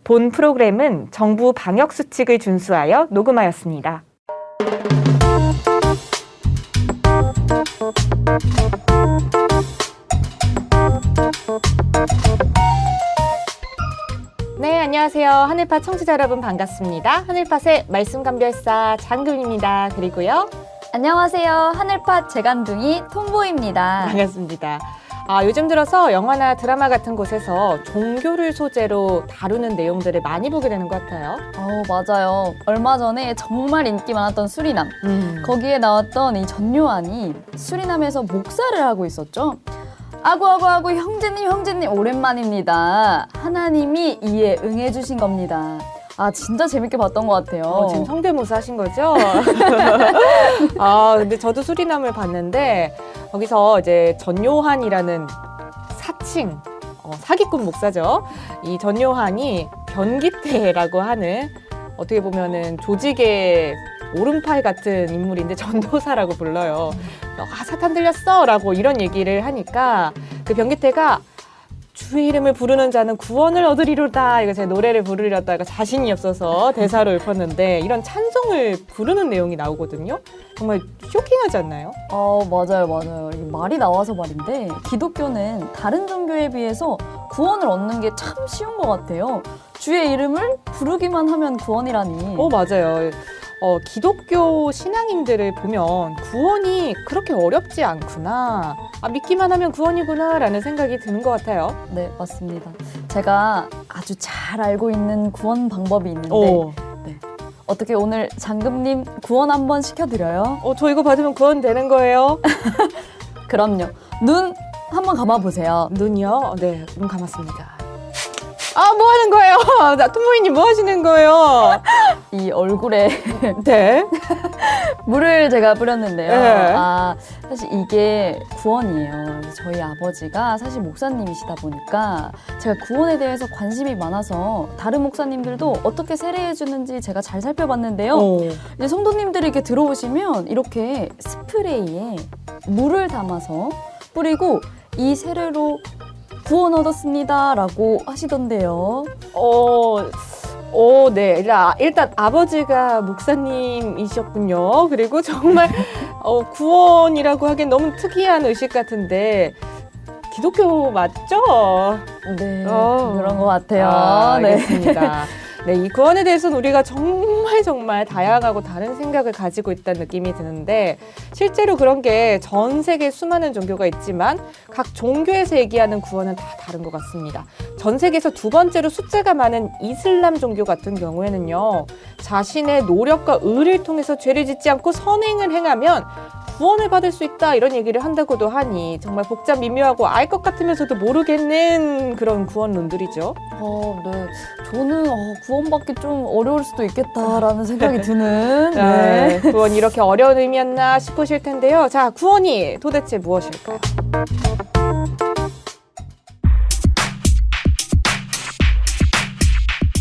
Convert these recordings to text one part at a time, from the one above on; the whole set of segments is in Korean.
본 프로그램은 정부 방역 수칙을 준수하여 녹음하였습니다. 네, 안녕하세요. 하늘팟 청취자 여러분 반갑습니다. 하늘팟의 말씀감별사 장금입니다. 그리고요. 안녕하세요. 하늘팟 재간둥이 톰보입니다. 반갑습니다. 요즘 들어서 영화나 드라마 같은 곳에서 종교를 소재로 다루는 내용들을 많이 보게 되는 것 같아요. 맞아요. 얼마 전에 정말 인기 많았던 수리남. 거기에 나왔던 이 전요한이 수리남에서 목사를 하고 있었죠. 아구 형제님 오랜만입니다. 하나님이 이에 응해주신 겁니다. 진짜 재밌게 봤던 것 같아요. 지금 성대모사 하신 거죠? 근데 저도 수리남을 봤는데 거기서 이제 전요한이라는 사칭 사기꾼 목사죠. 이 전요한이 변기태라고 하는 어떻게 보면은 조직의 오른팔 같은 인물인데 전도사라고 불러요. 사탄 들렸어 라고 이런 얘기를 하니까 그 변기태가 주의 이름을 부르는 자는 구원을 얻으리로다. 이거 제 노래를 부르려다가 자신이 없어서 대사로 읊었는데 이런 찬송을 부르는 내용이 나오거든요. 정말 쇼킹하지 않나요? 맞아요. 말이 나와서 말인데 기독교는 다른 종교에 비해서 구원을 얻는 게 참 쉬운 것 같아요. 주의 이름을 부르기만 하면 구원이라니. 맞아요. 기독교 신앙인들을 보면 구원이 그렇게 어렵지 않구나. 믿기만 하면 구원이구나 라는 생각이 드는 것 같아요. 네, 맞습니다. 제가 아주 잘 알고 있는 구원 방법이 있는데 어떻게 오늘 장금님 구원 한번 시켜드려요? 저 이거 받으면 구원 되는 거예요? 그럼요. 눈 한번 감아보세요. 눈이요? 네, 눈 감았습니다. 뭐 하는 거예요? 톰보이님 뭐 하시는 거예요? 이 얼굴에 네. 물을 제가 뿌렸는데요. 네. 사실 이게 구원이에요. 저희 아버지가 사실 목사님이시다 보니까 제가 구원에 대해서 관심이 많아서 다른 목사님들도 어떻게 세례해 주는지 제가 잘 살펴봤는데요. 이제 성도님들이 이렇게 들어오시면 이렇게 스프레이에 물을 담아서 뿌리고 이 세례로 구원 얻었습니다 라고 하시던데요. 네. 일단 아버지가 목사님이셨군요. 그리고 정말 구원이라고 하기엔 너무 특이한 의식 같은데 기독교 맞죠? 네, 그런 것 같아요. 네. 알겠습니다. 네, 이 구원에 대해서는 우리가 정말 다양하고 다른 생각을 가지고 있다는 느낌이 드는데 실제로 그런 게 전 세계 수많은 종교가 있지만 각 종교에서 얘기하는 구원은 다 다른 것 같습니다. 전 세계에서 두 번째로 숫자가 많은 이슬람 종교 같은 경우에는요. 자신의 노력과 의를 통해서 죄를 짓지 않고 선행을 행하면 구원을 받을 수 있다 이런 얘기를 한다고도 하니 정말 복잡 미묘하고 알 것 같으면서도 모르겠는 그런 구원론들이죠. 네. 저는 구원받기 좀 어려울 수도 있겠다라는 생각이 드는 구원이 이렇게 어려운 의미였나 싶으실 텐데요. 자, 구원이 도대체 무엇일까요?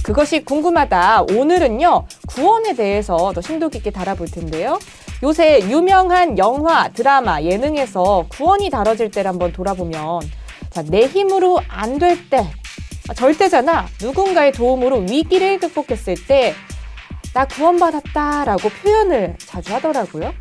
그것이 궁금하다. 오늘은요. 구원에 대해서 더 심도 깊게 달아볼 텐데요. 요새 유명한 영화, 드라마, 예능에서 구원이 다뤄질 때를 한번 돌아보면 내 힘으로 안 될 때, 절대잖아. 누군가의 도움으로 위기를 극복했을 때 나 구원받았다 라고 표현을 자주 하더라고요.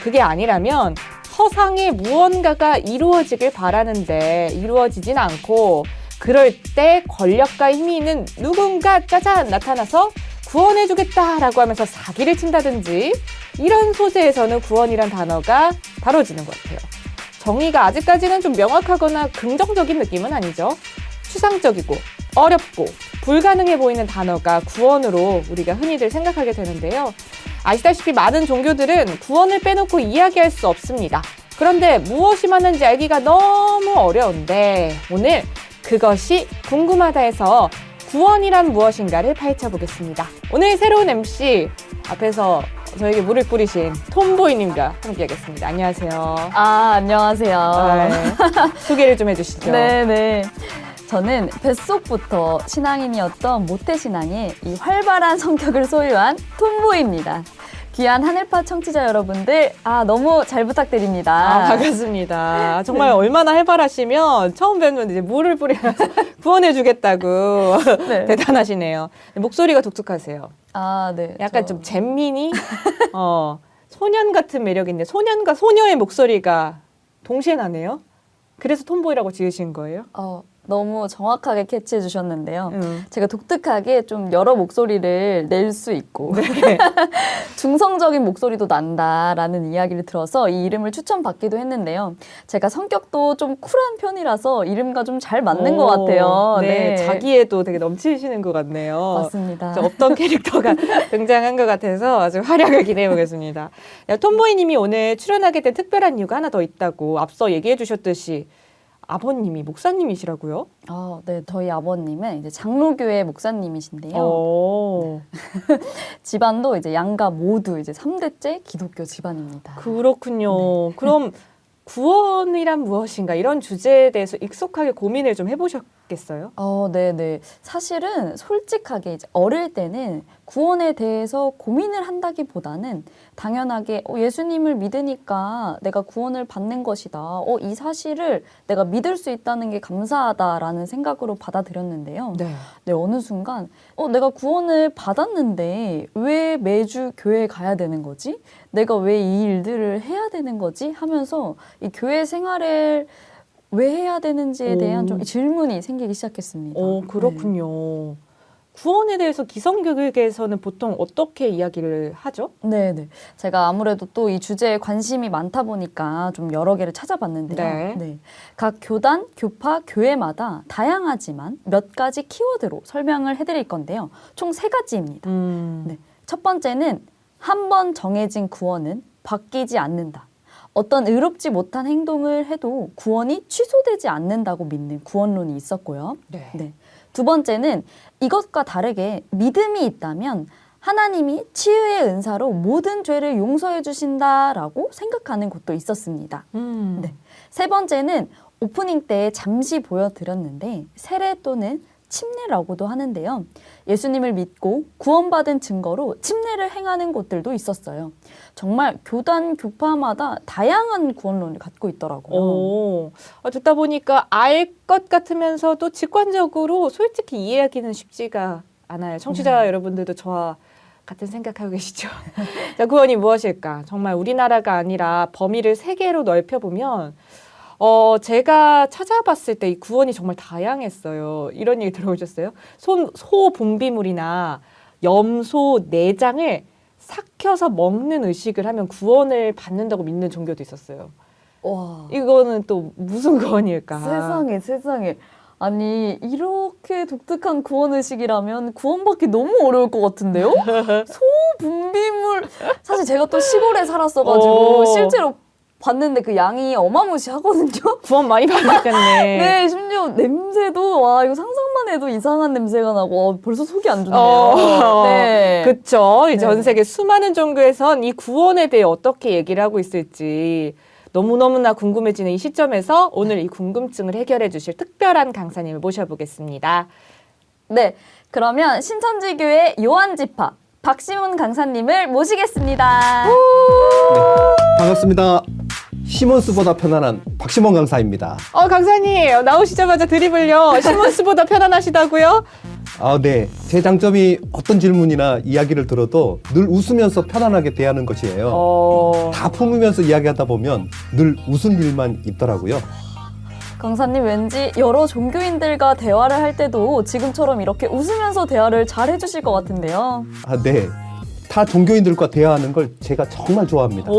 그게 아니라면 허상의 무언가가 이루어지길 바라는데 이루어지진 않고 그럴 때 권력과 힘이 있는 누군가 짜잔 나타나서 구원해주겠다라고 하면서 사기를 친다든지 이런 소재에서는 구원이란 단어가 다뤄지는 것 같아요. 정의가 아직까지는 좀 명확하거나 긍정적인 느낌은 아니죠. 추상적이고 어렵고 불가능해 보이는 단어가 구원으로 우리가 흔히들 생각하게 되는데요. 아시다시피 많은 종교들은 구원을 빼놓고 이야기할 수 없습니다. 그런데 무엇이 맞는지 알기가 너무 어려운데 오늘 그것이 궁금하다해서 구원이란 무엇인가를 파헤쳐 보겠습니다. 오늘 새로운 MC 앞에서 저에게 물을 뿌리신 톰보이님과 함께하겠습니다. 안녕하세요. 안녕하세요. 소개를 좀 해주시죠. 네네. 저는 뱃속부터 신앙인이었던 모태신앙의 이 활발한 성격을 소유한 톰보이입니다. 귀한 하늘파 청취자 여러분들, 너무 잘 부탁드립니다. 반갑습니다. 정말 얼마나 활발하시면 처음 뵈면 이제 물을 뿌리면서 구원해주겠다고 네. 대단하시네요. 목소리가 독특하세요. 네. 약간 좀 잼민이, 소년 같은 매력인데 소년과 소녀의 목소리가 동시에 나네요. 그래서 톰보이라고 지으신 거예요? 너무 정확하게 캐치해 주셨는데요. 제가 독특하게 좀 여러 목소리를 낼 수 있고 네. 중성적인 목소리도 난다라는 이야기를 들어서 이 이름을 추천받기도 했는데요. 제가 성격도 좀 쿨한 편이라서 이름과 좀 잘 맞는 것 같아요. 네, 자기애도 되게 넘치시는 것 같네요. 맞습니다. 어떤 캐릭터가 등장한 것 같아서 아주 활약을 기대해 보겠습니다. 톰보이 님이 오늘 출연하게 된 특별한 이유가 하나 더 있다고 앞서 얘기해 주셨듯이 아버님이 목사님이시라고요? 네. 저희 아버님은 이제 장로교회 목사님이신데요. 오. 집안도 이제 양가 모두 이제 3대째 기독교 집안입니다. 그렇군요. 그럼 구원이란 무엇인가 이런 주제에 대해서 익숙하게 고민을 좀 해보셨겠어요? 네네. 사실은 솔직하게 이제 어릴 때는 구원에 대해서 고민을 한다기보다는 당연하게 예수님을 믿으니까 내가 구원을 받는 것이다. 이 사실을 내가 믿을 수 있다는 게 감사하다라는 생각으로 받아들였는데요. 네. 네, 어느 순간 내가 구원을 받았는데 왜 매주 교회에 가야 되는 거지? 내가 왜 이 일들을 해야 되는 거지? 하면서 이 교회 생활을 왜 해야 되는지에 대한 좀 질문이 생기기 시작했습니다. 그렇군요. 구원에 대해서 기성교육에서는 보통 어떻게 이야기를 하죠? 네네. 제가 아무래도 또 이 주제에 관심이 많다 보니까 좀 여러 개를 찾아봤는데요. 네. 각 교단, 교파, 교회마다 다양하지만 몇 가지 키워드로 설명을 해드릴 건데요. 총 3가지입니다. 네. 첫 번째는 한 번 정해진 구원은 바뀌지 않는다. 어떤 의롭지 못한 행동을 해도 구원이 취소되지 않는다고 믿는 구원론이 있었고요. 네. 두 번째는 이것과 다르게 믿음이 있다면 하나님이 치유의 은사로 모든 죄를 용서해 주신다라고 생각하는 곳도 있었습니다. 네. 세 번째는 오프닝 때 잠시 보여드렸는데 세례 또는 침례라고도 하는데요. 예수님을 믿고 구원받은 증거로 침례를 행하는 곳들도 있었어요. 정말 교단, 교파마다 다양한 구원론을 갖고 있더라고요. 듣다 보니까 알 것 같으면서도 직관적으로 솔직히 이해하기는 쉽지가 않아요. 청취자 여러분들도 저와 같은 생각하고 계시죠? 자, 구원이 무엇일까? 정말 우리나라가 아니라 범위를 세계로 넓혀보면 제가 찾아봤을 때 이 구원이 정말 다양했어요. 이런 얘기 들어보셨어요? 소 분비물이나 염소 내장을 삭혀서 먹는 의식을 하면 구원을 받는다고 믿는 종교도 있었어요. 와, 이거는 또 무슨 구원일까? 세상에. 아니, 이렇게 독특한 구원의식이라면 구원받기 너무 어려울 것 같은데요? 소 분비물. 사실 제가 또 시골에 살았어가지고 실제로 봤는데 그 양이 어마무시하거든요. 구원 많이 받았겠네. 네, 심지어 냄새도 이거 상상만 해도 이상한 냄새가 나고 벌써 속이 안 좋네요. 네. 그렇죠. 전 세계 수많은 종교에선 이 구원에 대해 어떻게 얘기를 하고 있을지 너무너무나 궁금해지는 이 시점에서 오늘 이 궁금증을 해결해 주실 특별한 강사님을 모셔보겠습니다. 네, 그러면 신천지교회 요한지파 박시몬 강사님을 모시겠습니다. 네, 반갑습니다. 시몬스보다 편안한 박시몬 강사입니다. 강사님 나오시자마자 드립을요. 시몬스보다 편안하시다고요? 네. 제 장점이 어떤 질문이나 이야기를 들어도 늘 웃으면서 편안하게 대하는 것이에요. 다 품으면서 이야기하다 보면 늘 웃은 일만 있더라고요. 강사님 왠지 여러 종교인들과 대화를 할 때도 지금처럼 이렇게 웃으면서 대화를 잘 해주실 것 같은데요. 네. 타 종교인들과 대화하는 걸 제가 정말 좋아합니다.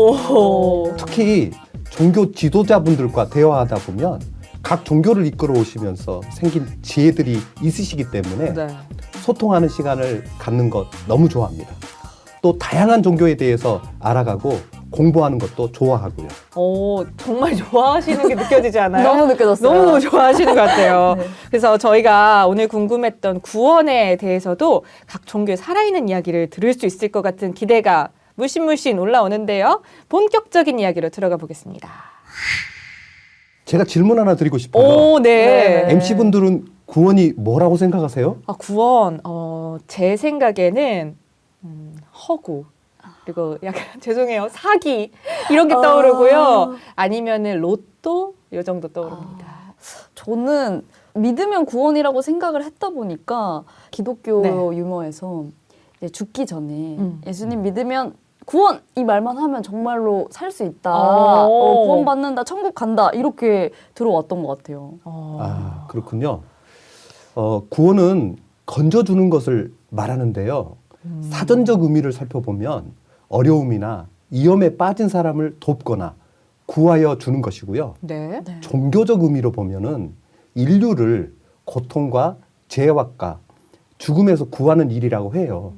특히 종교 지도자분들과 대화하다 보면 각 종교를 이끌어 오시면서 생긴 지혜들이 있으시기 때문에 소통하는 시간을 갖는 것 너무 좋아합니다. 또 다양한 종교에 대해서 알아가고 공부하는 것도 좋아하고요. 정말 좋아하시는 게 느껴지지 않아요? 너무 느껴졌어요. 너무 좋아하시는 것 같아요. 네. 그래서 저희가 오늘 궁금했던 구원에 대해서도 각 종교의 살아있는 이야기를 들을 수 있을 것 같은 기대가 물씬물씬 올라오는데요. 본격적인 이야기로 들어가 보겠습니다. 제가 질문 하나 드리고 싶어요. 네. MC분들은 구원이 뭐라고 생각하세요? 구원, 제 생각에는 허구. 그리고 약간 죄송해요. 사기 이런 게 떠오르고요. 아니면은 로또 요 정도 떠오릅니다. 저는 믿으면 구원이라고 생각을 했다 보니까 기독교 네. 유머에서 이제 죽기 전에 음. 예수님 믿으면 구원! 이 말만 하면 정말로 살 수 있다. 오. 구원 받는다. 천국 간다. 이렇게 들어왔던 것 같아요. 아, 그렇군요. 구원은 건져주는 것을 말하는데요. 사전적 의미를 살펴보면 어려움이나 위험에 빠진 사람을 돕거나 구하여 주는 것이고요. 네. 네. 종교적 의미로 보면은 인류를 고통과 죄악과 죽음에서 구하는 일이라고 해요.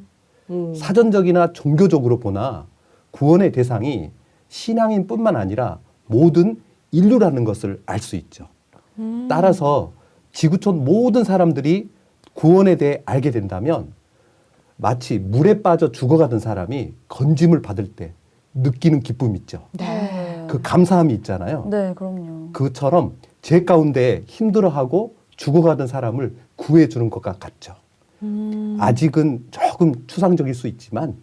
사전적이나 종교적으로 보나 구원의 대상이 신앙인뿐만 아니라 모든 인류라는 것을 알 수 있죠. 따라서 지구촌 모든 사람들이 구원에 대해 알게 된다면 마치 물에 빠져 죽어가던 사람이 건짐을 받을 때 느끼는 기쁨이 있죠. 네. 그 감사함이 있잖아요. 네, 그럼요. 그처럼 죄 가운데 힘들어하고 죽어가던 사람을 구해주는 것과 같죠. 아직은 조금 추상적일 수 있지만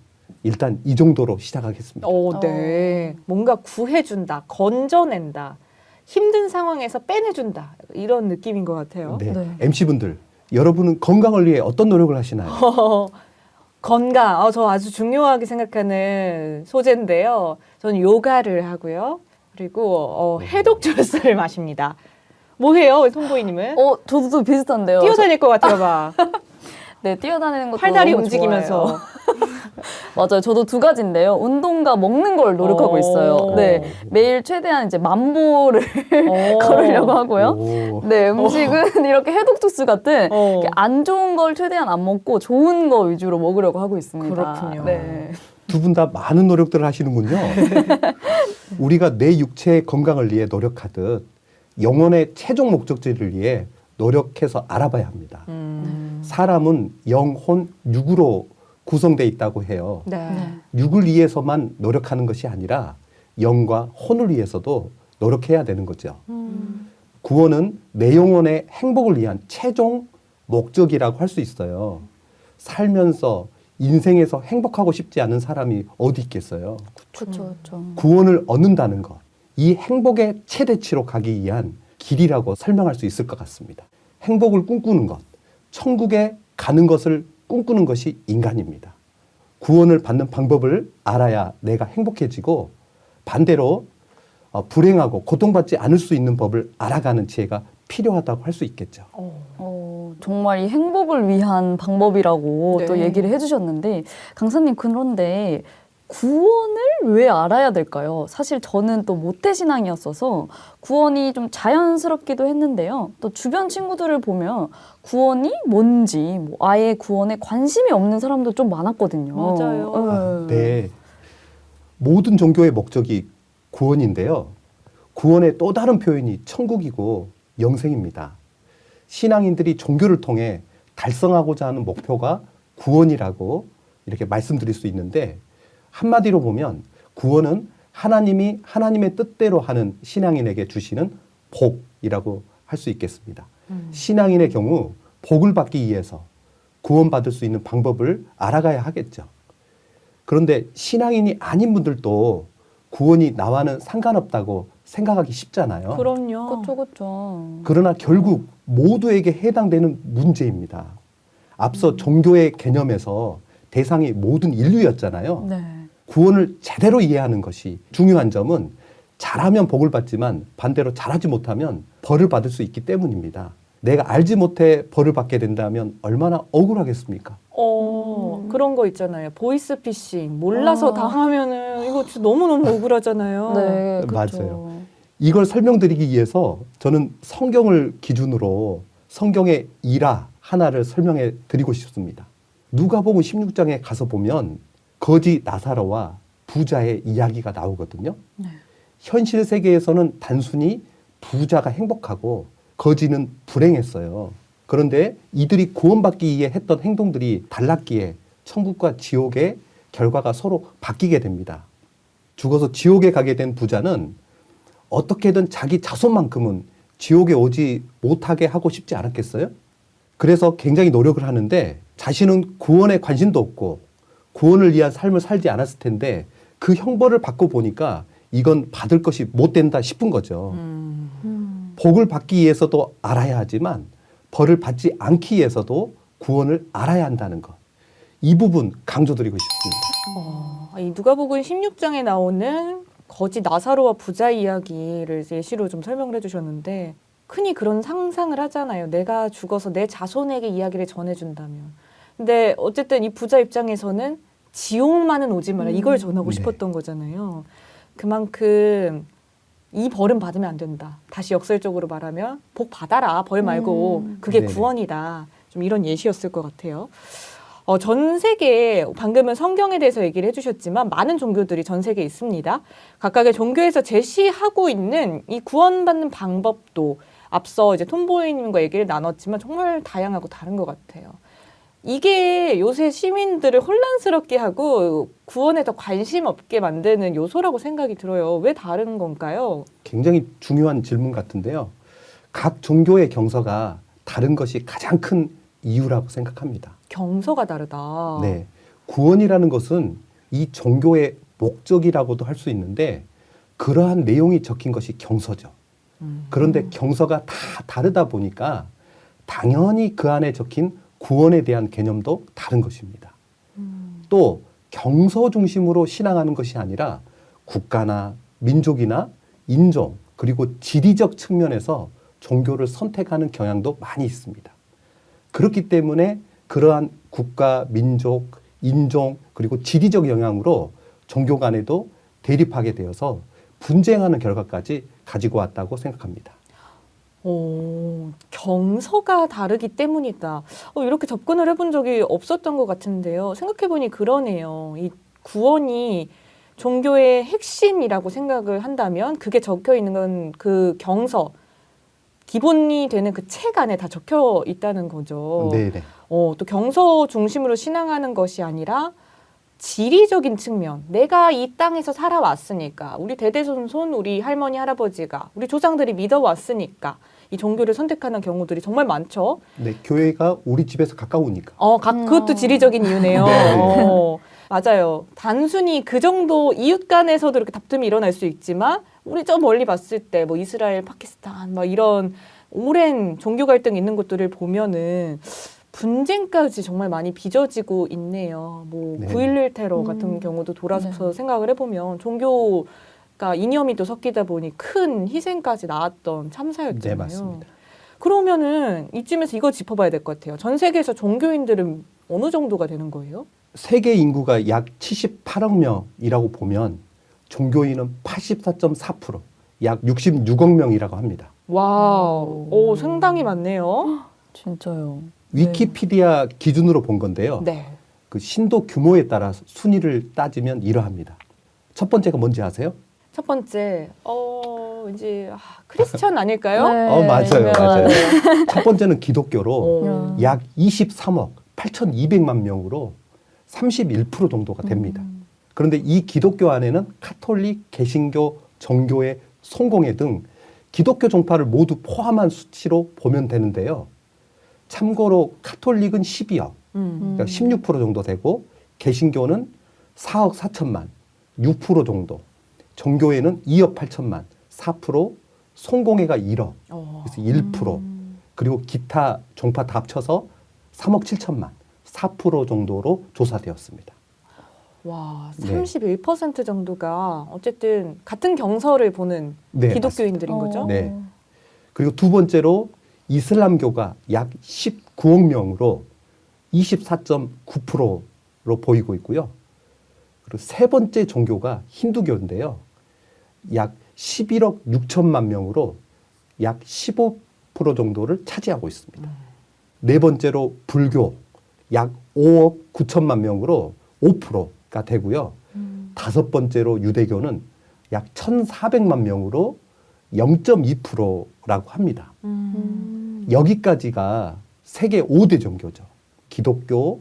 일단 이 정도로 시작하겠습니다. 네. 뭔가 구해준다, 건져낸다, 힘든 상황에서 빼내준다 이런 느낌인 것 같아요. 네. 네. MC분들, 여러분은 건강을 위해 어떤 노력을 하시나요? 건강, 저 아주 중요하게 생각하는 소재인데요. 저는 요가를 하고요. 그리고 해독 주스를 마십니다. 뭐해요, 송보이님은? 저도 비슷한데요. 뛰어다닐 것 같아요, 막. 네, 뛰어다니는 것도 팔다리 너무 움직이면서. 좋아해요. 맞아요. 저도 두 가지인데요. 운동과 먹는 걸 노력하고 있어요. 네, 매일 최대한 이제 10,000보를 걸으려고 하고요. 오. 네, 음식은 이렇게 해독 주스 같은 이렇게 안 좋은 걸 최대한 안 먹고 좋은 거 위주로 먹으려고 하고 있습니다. 그렇군요. 네. 두 분 다 많은 노력들을 하시는군요. 우리가 내 육체의 건강을 위해 노력하듯 영혼의 최종 목적지를 위해 노력해서 알아봐야 합니다. 사람은 영, 혼, 육으로 구성되어 있다고 해요. 네. 육을 위해서만 노력하는 것이 아니라 영과 혼을 위해서도 노력해야 되는 거죠. 구원은 내 영혼의 행복을 위한 최종 목적이라고 할 수 있어요. 살면서 인생에서 행복하고 싶지 않은 사람이 어디 있겠어요. 그렇죠. 구원을 얻는다는 것, 이 행복의 최대치로 가기 위한 길이라고 설명할 수 있을 것 같습니다. 행복을 꿈꾸는 것, 천국에 가는 것을 꿈꾸는 것이 인간입니다. 구원을 받는 방법을 알아야 내가 행복해지고 반대로 불행하고 고통받지 않을 수 있는 법을 알아가는 지혜가 필요하다고 할 수 있겠죠. 정말 이 행복을 위한 방법이라고 네. 또 얘기를 해주셨는데 강사님 그런데 구원을 왜 알아야 될까요? 사실 저는 또 모태신앙이었어서 구원이 좀 자연스럽기도 했는데요. 또 주변 친구들을 보면 구원이 뭔지 뭐 아예 구원에 관심이 없는 사람도 좀 많았거든요. 맞아요. 네. 모든 종교의 목적이 구원인데요. 구원의 또 다른 표현이 천국이고 영생입니다. 신앙인들이 종교를 통해 달성하고자 하는 목표가 구원이라고 이렇게 말씀드릴 수 있는데 한마디로 보면 구원은 하나님이 하나님의 뜻대로 하는 신앙인에게 주시는 복이라고 할 수 있겠습니다. 신앙인의 경우 복을 받기 위해서 구원받을 수 있는 방법을 알아가야 하겠죠. 그런데 신앙인이 아닌 분들도 구원이 나와는 상관없다고 생각하기 쉽잖아요. 그럼요. 그렇죠. 그러나 결국 모두에게 해당되는 문제입니다. 앞서 종교의 개념에서 대상이 모든 인류였잖아요. 네. 구원을 제대로 이해하는 것이 중요한 점은 잘하면 복을 받지만 반대로 잘하지 못하면 벌을 받을 수 있기 때문입니다. 내가 알지 못해 벌을 받게 된다면 얼마나 억울하겠습니까? 그런 거 있잖아요. 보이스피싱 몰라서 당하면은 이거 진짜 너무너무 억울하잖아요. 네, 맞아요. 이걸 설명드리기 위해서 저는 성경을 기준으로 성경의 일화 하나를 설명해 드리고 싶습니다. 누가복음 16장에 가서 보면 거지 나사로와 부자의 이야기가 나오거든요. 네. 현실 세계에서는 단순히 부자가 행복하고 거지는 불행했어요. 그런데 이들이 구원받기 위해 했던 행동들이 달랐기에 천국과 지옥의 결과가 서로 바뀌게 됩니다. 죽어서 지옥에 가게 된 부자는 어떻게든 자기 자손만큼은 지옥에 오지 못하게 하고 싶지 않았겠어요? 그래서 굉장히 노력을 하는데 자신은 구원에 관심도 없고 구원을 위한 삶을 살지 않았을 텐데 그 형벌을 받고 보니까 이건 받을 것이 못 된다 싶은 거죠. 복을 받기 위해서도 알아야 하지만 벌을 받지 않기 위해서도 구원을 알아야 한다는 것. 이 부분 강조드리고 싶습니다. 이 누가복음 16장에 나오는 거지 나사로와 부자 이야기를 예시로 좀 설명을 해주셨는데 흔히 그런 상상을 하잖아요. 내가 죽어서 내 자손에게 이야기를 전해준다면. 근데 어쨌든 이 부자 입장에서는 지옥만은 오지 마라. 이걸 전하고 네. 싶었던 거잖아요. 그만큼 이 벌은 받으면 안 된다. 다시 역설적으로 말하면 복 받아라. 벌 말고 그게 네네. 구원이다. 좀 이런 예시였을 것 같아요. 전 세계에 방금은 성경에 대해서 얘기를 해주셨지만 많은 종교들이 전 세계에 있습니다. 각각의 종교에서 제시하고 있는 이 구원받는 방법도 앞서 이제 톰보이님과 얘기를 나눴지만 정말 다양하고 다른 것 같아요. 이게 요새 시민들을 혼란스럽게 하고 구원에 더 관심 없게 만드는 요소라고 생각이 들어요. 왜 다른 건가요? 굉장히 중요한 질문 같은데요. 각 종교의 경서가 다른 것이 가장 큰 이유라고 생각합니다. 경서가 다르다. 네. 구원이라는 것은 이 종교의 목적이라고도 할 수 있는데 그러한 내용이 적힌 것이 경서죠. 그런데 경서가 다 다르다 보니까 당연히 그 안에 적힌 구원에 대한 개념도 다른 것입니다. 또 경서 중심으로 신앙하는 것이 아니라 국가나 민족이나 인종 그리고 지리적 측면에서 종교를 선택하는 경향도 많이 있습니다. 그렇기 때문에 그러한 국가, 민족, 인종 그리고 지리적 영향으로 종교 간에도 대립하게 되어서 분쟁하는 결과까지 가지고 왔다고 생각합니다. 경서가 다르기 때문이다. 이렇게 접근을 해본 적이 없었던 것 같은데요. 생각해보니 그러네요. 이 구원이 종교의 핵심이라고 생각을 한다면 그게 적혀 있는 건 그 경서, 기본이 되는 그 책 안에 다 적혀 있다는 거죠. 네네. 또 경서 중심으로 신앙하는 것이 아니라 지리적인 측면, 내가 이 땅에서 살아왔으니까, 우리 대대손손 우리 할머니, 할아버지가, 우리 조상들이 믿어왔으니까 이 종교를 선택하는 경우들이 정말 많죠. 네, 교회가 우리 집에서 가까우니까. 그것도 지리적인 이유네요. 네. 맞아요. 단순히 그 정도 이웃 간에서도 이렇게 다툼이 일어날 수 있지만 우리 저 멀리 봤을 때 뭐 이스라엘, 파키스탄 막 이런 오랜 종교 갈등이 있는 곳들을 보면은 분쟁까지 정말 많이 빚어지고 있네요. 뭐 네. 9.11 테러 같은 경우도 돌아서 생각을 해보면 종교가 이념이 또 섞이다 보니 큰 희생까지 나왔던 참사였잖아요. 네, 맞습니다. 그러면은 이쯤에서 이거 짚어봐야 될 것 같아요. 전 세계에서 종교인들은 어느 정도가 되는 거예요? 세계 인구가 약 78억 명이라고 보면 종교인은 84.4%, 약 66억 명이라고 합니다. 와우, 상당히 많네요. 진짜요. 위키피디아 기준으로 본 건데요. 네. 그 신도 규모에 따라 순위를 따지면 이러합니다. 첫 번째가 뭔지 아세요? 첫 번째, 이제 크리스천 아닐까요? 네, 맞아요, 유명한. 맞아요. 첫 번째는 기독교로 오. 약 23억 8,200만 명으로 31% 정도가 됩니다. 그런데 이 기독교 안에는 카톨릭, 개신교, 정교회, 송공회 등 기독교 종파를 모두 포함한 수치로 보면 되는데요. 참고로 카톨릭은 12억, 그러니까 16% 정도 되고 개신교는 4억 4천만, 6% 정도. 정교회는 2억 8천만, 4%, 송공회가 1억, 그래서 1%. 그리고 기타 종파 다 합쳐서 3억 7천만, 4% 정도로 조사되었습니다. 와, 네. 31% 정도가 어쨌든 같은 경서를 보는 네, 기독교인들인 거죠? 네. 그리고 두 번째로 이슬람교가 약 19억 명으로 24.9%로 보이고 있고요. 그리고 세 번째 종교가 힌두교인데요. 약 11억 6천만 명으로 약 15% 정도를 차지하고 있습니다. 네 번째로 불교 약 5억 9천만 명으로 5%가 되고요. 다섯 번째로 유대교는 약 1,400만 명으로 0.2%라고 합니다. 여기까지가 세계 5대 종교죠. 기독교,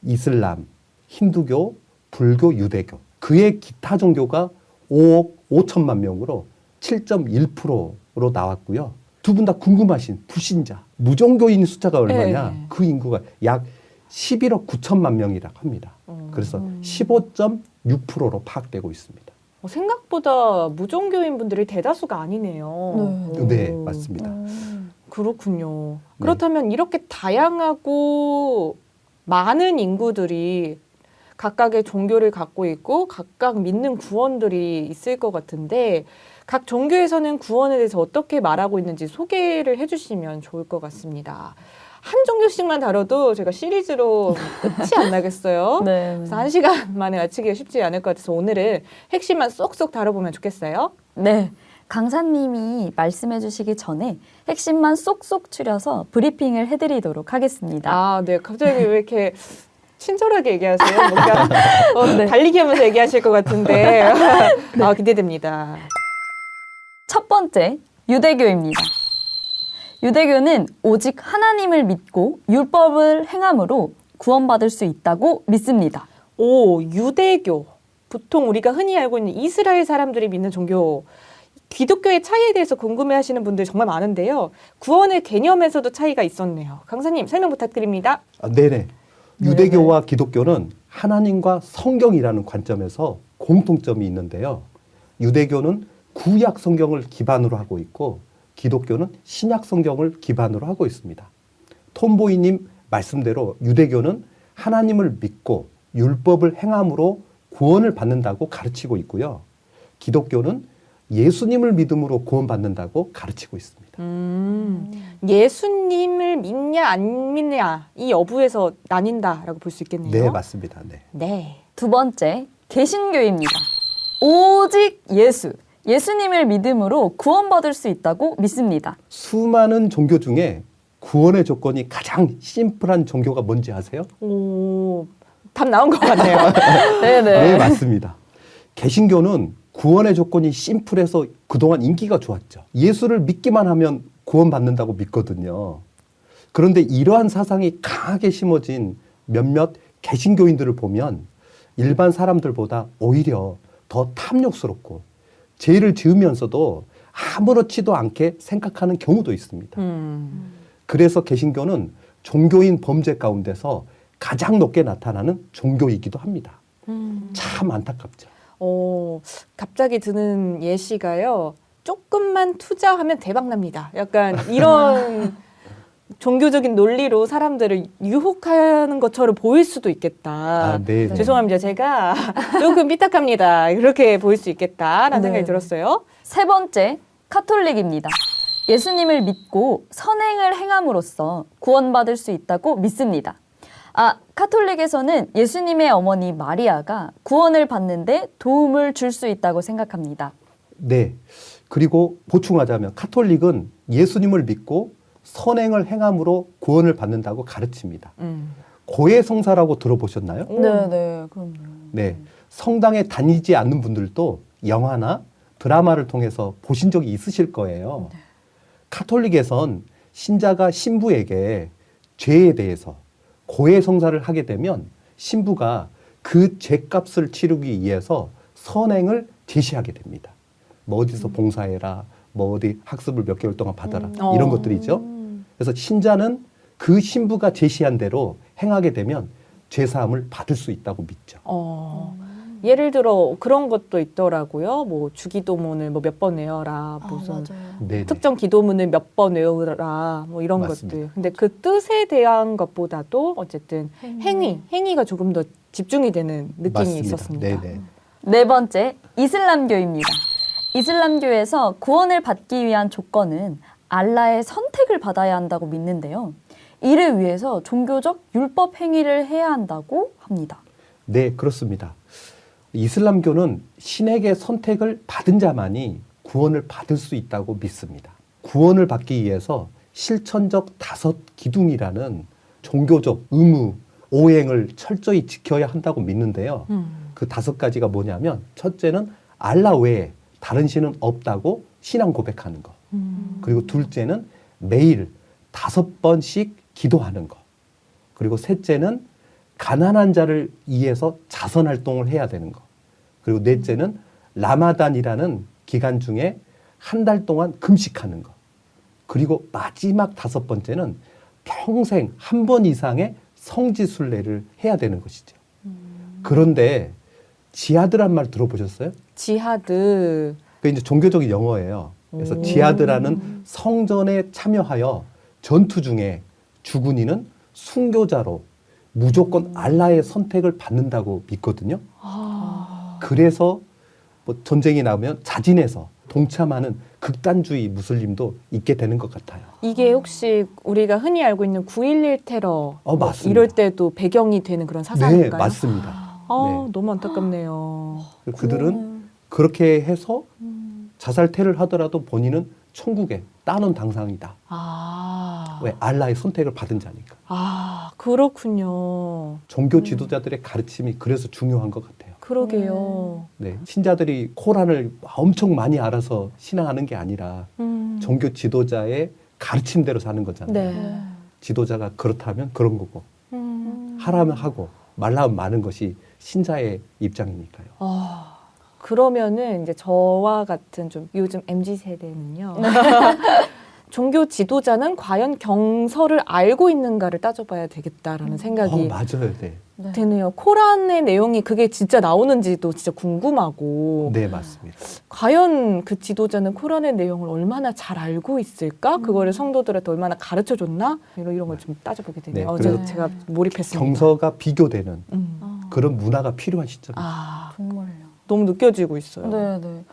이슬람, 힌두교, 불교, 유대교. 그의 기타 종교가 5억 5천만 명으로 7.1%로 나왔고요. 두 분 다 궁금하신 불신자, 무종교인 숫자가 얼마냐? 네. 그 인구가 약 11억 9천만 명이라고 합니다. 그래서 15.6%로 파악되고 있습니다. 생각보다 무종교인 분들이 대다수가 아니네요. 네, 맞습니다. 그렇군요. 네. 그렇다면 이렇게 다양하고 많은 인구들이 각각의 종교를 갖고 있고 각각 믿는 구원들이 있을 것 같은데 각 종교에서는 구원에 대해서 어떻게 말하고 있는지 소개를 해주시면 좋을 것 같습니다. 한 종교씩만 다뤄도 제가 시리즈로 끝이 안 나겠어요. 네. 그래서 1시간 만에 마치기가 쉽지 않을 것 같아서 오늘은 핵심만 쏙쏙 다뤄보면 좋겠어요. 네. 강사님이 말씀해 주시기 전에 핵심만 쏙쏙 추려서 브리핑을 해드리도록 하겠습니다. 아, 네. 갑자기 왜 이렇게 친절하게 얘기하세요? 뭔가 네. 달리기 하면서 얘기하실 것 같은데. 아, 기대됩니다. 첫 번째, 유대교입니다. 유대교는 오직 하나님을 믿고 율법을 행함으로 구원받을 수 있다고 믿습니다. 오, 유대교. 보통 우리가 흔히 알고 있는 이스라엘 사람들이 믿는 종교. 기독교의 차이에 대해서 궁금해하시는 분들 정말 많은데요. 구원의 개념에서도 차이가 있었네요. 강사님 설명 부탁드립니다. 네네. 유대교와 기독교는 하나님과 성경이라는 관점에서 공통점이 있는데요. 유대교는 구약 성경을 기반으로 하고 있고 기독교는 신약 성경을 기반으로 하고 있습니다. 톰보이님 말씀대로 유대교는 하나님을 믿고 율법을 행함으로 구원을 받는다고 가르치고 있고요. 기독교는 예수님을 믿음으로 구원받는다고 가르치고 있습니다. 예수님을 믿냐 안 믿냐 이 여부에서 나뉜다라고 볼 수 있겠네요. 네, 맞습니다. 네. 네. 두 번째, 개신교입니다. 오직 예수님을 믿음으로 구원받을 수 있다고 믿습니다. 수많은 종교 중에 구원의 조건이 가장 심플한 종교가 뭔지 아세요? 오, 답 나온 것 같네요. 네네. 네, 맞습니다. 개신교는 구원의 조건이 심플해서 그동안 인기가 좋았죠. 예수를 믿기만 하면 구원받는다고 믿거든요. 그런데 이러한 사상이 강하게 심어진 몇몇 개신교인들을 보면 일반 사람들보다 오히려 더 탐욕스럽고 죄를 지으면서도 아무렇지도 않게 생각하는 경우도 있습니다. 그래서 개신교는 종교인 범죄 가운데서 가장 높게 나타나는 종교이기도 합니다. 참 안타깝죠. 갑자기 드는 예시가요. 조금만 투자하면 대박 납니다. 약간 이런 종교적인 논리로 사람들을 유혹하는 것처럼 보일 수도 있겠다. 네. 죄송합니다. 제가 조금 삐딱합니다. 그렇게 보일 수 있겠다라는 네. 생각이 들었어요. 세 번째, 카톨릭입니다. 예수님을 믿고 선행을 행함으로써 구원받을 수 있다고 믿습니다. 카톨릭에서는 예수님의 어머니 마리아가 구원을 받는데 도움을 줄 수 있다고 생각합니다. 네. 그리고 보충하자면 카톨릭은 예수님을 믿고 선행을 행함으로 구원을 받는다고 가르칩니다. 고해성사라고 들어보셨나요? 네네, 그럼요. 네. 성당에 다니지 않는 분들도 영화나 드라마를 통해서 보신 적이 있으실 거예요. 카톨릭에선 신자가 신부에게 죄에 대해서 고해성사를 하게 되면 신부가 그 죄값을 치르기 위해서 선행을 제시하게 됩니다. 뭐 어디서 봉사해라, 뭐 어디 학습을 몇 개월 동안 받아라, 이런 것들이죠. 그래서 신자는 그 신부가 제시한 대로 행하게 되면 죄사함을 받을 수 있다고 믿죠. 예를 들어 그런 것도 있더라고요. 뭐 주기도문을 뭐 몇 번 외워라, 무슨 맞아요. 네네. 특정 기도문을 몇 번 외우라, 뭐 이런 맞습니다. 것들. 근데 그 뜻에 대한 것보다도 어쨌든 행위가 조금 더 집중이 되는 느낌이 맞습니다. 있었습니다. 네네. 네 번째, 이슬람교입니다. 이슬람교에서 구원을 받기 위한 조건은 알라의 선택을 받아야 한다고 믿는데요. 이를 위해서 종교적 율법 행위를 해야 한다고 합니다. 네, 그렇습니다. 이슬람교는 신에게 선택을 받은 자만이 구원을 받을 수 있다고 믿습니다. 구원을 받기 위해서 실천적 5기둥이라는 종교적 의무, 오행을 철저히 지켜야 한다고 믿는데요. 그 5가지가 뭐냐면 첫째는 알라 외에 다른 신은 없다고 신앙 고백하는 거. 그리고 둘째는 매일 5번씩 기도하는 거. 그리고 셋째는 가난한 자를 위해서 자선 활동을 해야 되는 거. 그리고 넷째는 라마단이라는 기간 중에 한 달 동안 금식하는 거. 그리고 마지막 5번째는 평생 한 번 이상의 성지순례를 해야 되는 것이죠. 그런데 지하드란 말 들어보셨어요? 지하드. 그 이제 종교적인 용어예요. 그래서 오. 지하드라는 성전에 참여하여 전투 중에 죽은 이는 순교자로 무조건 알라의 선택을 받는다고 믿거든요. 그래서 뭐 전쟁이 나면 자진해서 동참하는 극단주의 무슬림도 있게 되는 것 같아요. 이게 혹시 우리가 흔히 알고 있는 9.11 테러 맞습니다. 이럴 때도 배경이 되는 그런 네, 사상인가요? 맞습니다. 아, 너무 안타깝네요. 그들은 그렇게 해서 자살태를 하더라도 본인은 천국에 따놓은 당상이다. 왜? 알라의 선택을 받은 자니까. 그렇군요. 종교 지도자들의 가르침이 그래서 중요한 것 같아요. 그러게요. 네, 신자들이 코란을 엄청 많이 알아서 신앙하는 게 아니라 종교 지도자의 가르침대로 사는 거잖아요. 네. 지도자가 그렇다면 그런 거고 하라면 하고 말라면 마는 것이 신자의 입장이니까요. 그러면은 이제 저와 같은 좀 요즘 MZ 세대는요. 종교 지도자는 과연 경서를 알고 있는가를 따져봐야 되겠다라는 생각이 맞아요. 네. 드네요. 코란의 내용이 그게 진짜 나오는지도 진짜 궁금하고. 네, 맞습니다. 과연 그 지도자는 코란의 내용을 얼마나 잘 알고 있을까? 그거를 성도들한테 얼마나 가르쳐 줬나? 이런 걸 좀 따져보게 되네요. 네, 어제 그래서 제가 몰입했습니다. 경서가 비교되는 음. 그런 문화가 필요한 시점이에요. 정말요. 너무 느껴지고 있어요. 네네.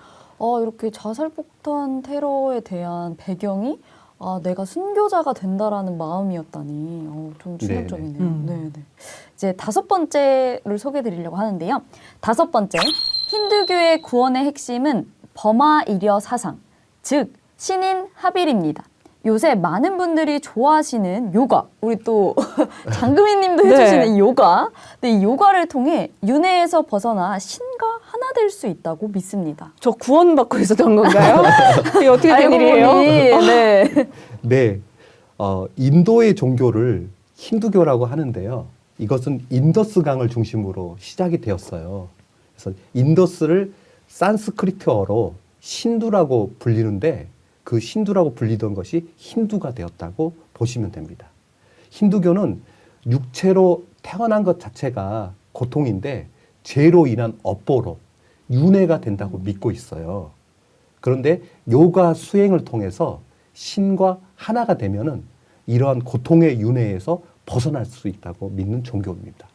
이렇게 자살폭탄 테러에 대한 배경이 내가 순교자가 된다라는 마음이었다니 좀 충격적이네요. 네네. 이제 5번째를 소개해드리려고 하는데요. 5번째, 힌두교의 구원의 핵심은 버마이려 사상, 즉 신인 하빌입니다. 요새 많은 분들이 좋아하시는 요가, 우리 또 장금희님도 해주시는 이 요가. 근데 이 요가를 통해 윤회에서 벗어나 신과 하나 될 수 있다고 믿습니다. 저 구원받고 있었던 건가요? 이게 어떻게 된 일이에요? 네. 네, 인도의 종교를 힌두교라고 하는데요. 이것은 인더스강을 중심으로 시작이 되었어요. 그래서 인더스를 산스크리트어로 신두라고 불리는데 그 신두라고 불리던 것이 힌두가 되었다고 보시면 됩니다. 힌두교는 육체로 태어난 것 자체가 고통인데 죄로 인한 업보로 윤회가 된다고 믿고 있어요. 그런데 요가 수행을 통해서 신과 하나가 되면은 이러한 고통의 윤회에서 벗어날 수 있다고 믿는 종교입니다.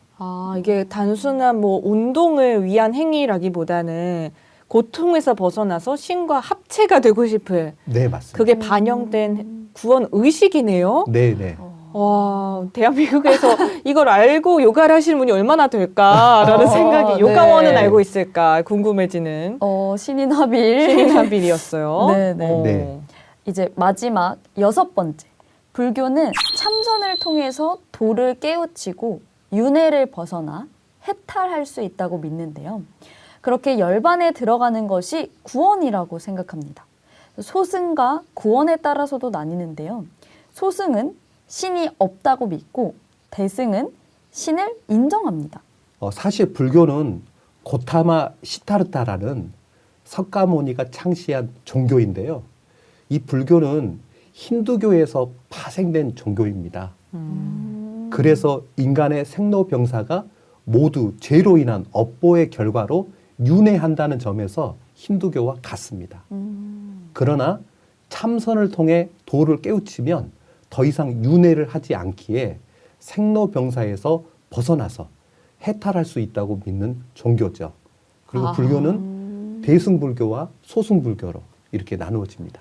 이게 단순한 뭐 운동을 위한 행위라기보다는 고통에서 벗어나서 신과 합체가 되고 싶은 네, 맞습니다. 그게 반영된 구원 의식이네요. 네, 네. 와, 대한민국에서 이걸 알고 요가를 하시는 분이 얼마나 될까라는 생각이, 요가원은 네. 알고 있을까 궁금해지는 신인 하빌. 신인하빌이었어요. 네네. 네. 이제 마지막 6번째. 불교는 참선을 통해서 도를 깨우치고 윤회를 벗어나 해탈할 수 있다고 믿는데요. 그렇게 열반에 들어가는 것이 구원이라고 생각합니다. 소승과 구원에 따라서도 나뉘는데요. 소승은 신이 없다고 믿고 대승은 신을 인정합니다. 사실 불교는 고타마 시타르타라는 석가모니가 창시한 종교인데요. 이 불교는 힌두교에서 파생된 종교입니다. 그래서 인간의 생로병사가 모두 죄로 인한 업보의 결과로 윤회한다는 점에서 힌두교와 같습니다. 그러나 참선을 통해 도를 깨우치면 더 이상 윤회를 하지 않기에 생로병사에서 벗어나서 해탈할 수 있다고 믿는 종교죠. 그리고 불교는 대승불교와 소승불교로 이렇게 나누어집니다.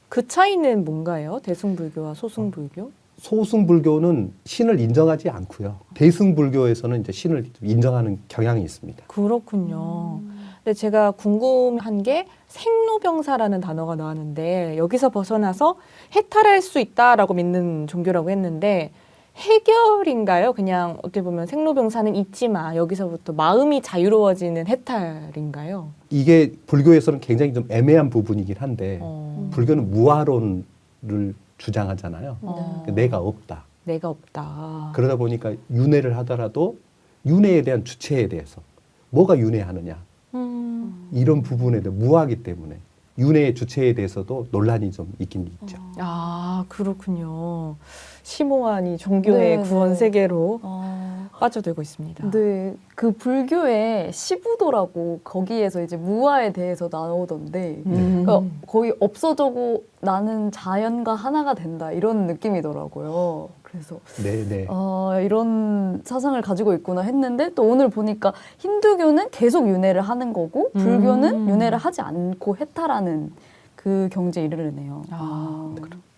그 차이는 뭔가요? 대승불교와 소승불교? 소승불교는 신을 인정하지 않고요. 대승불교에서는 이제 신을 인정하는 경향이 있습니다. 그렇군요. 근데 제가 궁금한 게 생로병사라는 단어가 나왔는데 여기서 벗어나서 해탈할 수 있다라고 믿는 종교라고 했는데 해결인가요? 그냥 어떻게 보면 생로병사는 있지만 여기서부터 마음이 자유로워지는 해탈인가요? 이게 불교에서는 굉장히 좀 애매한 부분이긴 한데 불교는 무아론을 주장하잖아요. 내가 없다. 내가 없다. 그러다 보니까 윤회를 하더라도 윤회에 대한 주체에 대해서 뭐가 윤회하느냐 이런 부분에 대해 무아하기 때문에 윤회의 주체에 대해서도 논란이 좀 있긴 있죠. 그렇군요. 심오한 이 종교의 네, 구원 네. 세계로 아, 빠져들고 있습니다. 네, 그 불교의 시부도라고 거기에서 이제 무아에 대해서 나오던데 그러니까 거의 없어져고 나는 자연과 하나가 된다 이런 느낌이더라고요. 그래서 네네. 이런 사상을 가지고 있구나 했는데 또 오늘 보니까 힌두교는 계속 윤회를 하는 거고 불교는 윤회를 하지 않고 해탈하는 그 경지에 이르르네요.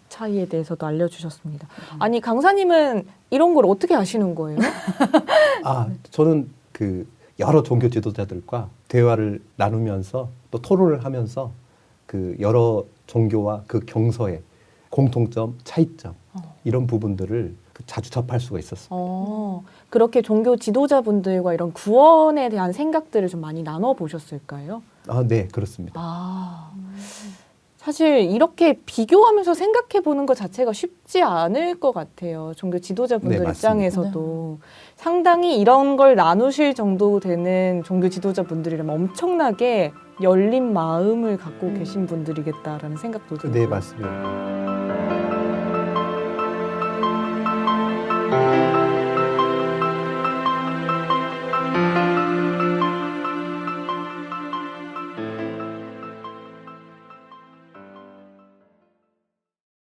차이에 대해서도 알려주셨습니다. 아니 강사님은 이런 걸 어떻게 아시는 거예요? 저는 그 여러 종교 지도자들과 대화를 나누면서 또 토론을 하면서 그 여러 종교와 그 경서의 공통점, 차이점 이런 부분들을 자주 접할 수가 있었어요. 그렇게 종교 지도자분들과 이런 구원에 대한 생각들을 좀 많이 나눠 보셨을까요? 네, 그렇습니다. 사실 이렇게 비교하면서 생각해 보는 것 자체가 쉽지 않을 것 같아요. 종교 지도자분들 네, 맞습니다. 입장에서도 상당히 이런 걸 나누실 정도 되는 종교 지도자분들이라면 엄청나게 열린 마음을 갖고 계신 분들이겠다라는 생각도 들어요. 네, 맞습니다.